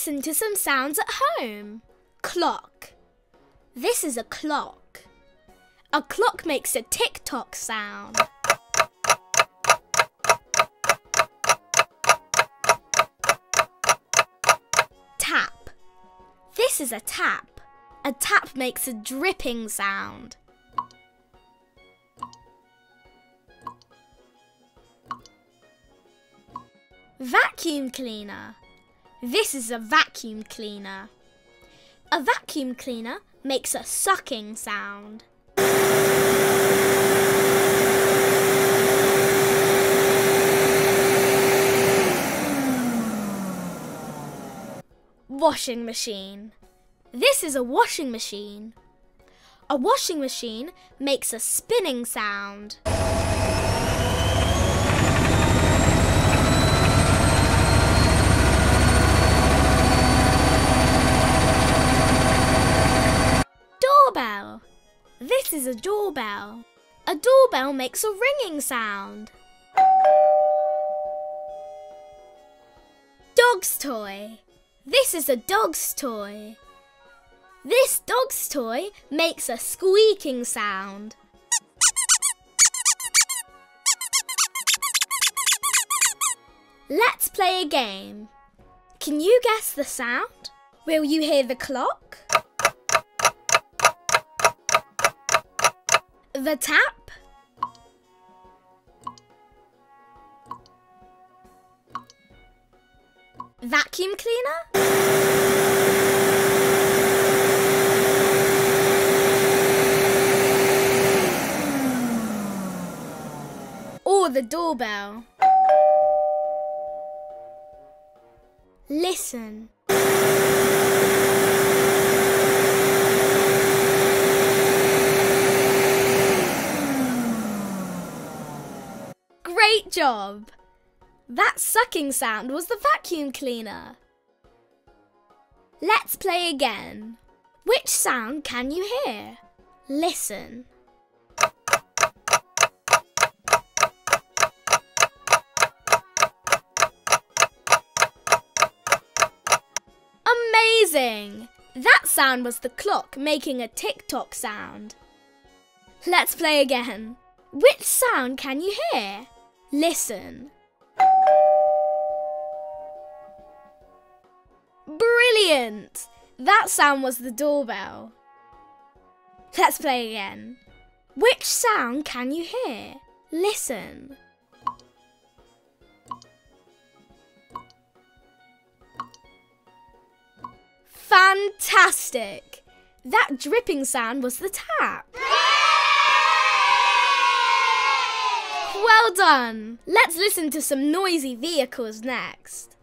listen to some sounds at home. Clock. This is a clock. A clock makes a tick-tock sound. Tap. This is a tap. A tap makes a dripping sound. Vacuum cleaner. This is a vacuum cleaner. A vacuum cleaner makes a sucking sound. Washing machine. This is a washing machine. A washing machine makes a spinning sound. Doorbell. This is a doorbell. A doorbell makes a ringing sound. Dog's toy. This is a dog's toy. This dog's toy makes a squeaking sound. Let's play a game. Can you guess the sound? Will you hear the clock? The tap? Vacuum cleaner? Or the doorbell? Listen. Great job! That sucking sound was the vacuum cleaner. Let's play again. Which sound can you hear? Listen. Amazing! That sound was the clock making a tick-tock sound. Let's play again. Which sound can you hear? Listen. Brilliant! That sound was the doorbell. Let's play again. Which sound can you hear? Listen. Fantastic! That dripping sound was the tap. Well done! Let's listen to some noisy vehicles next.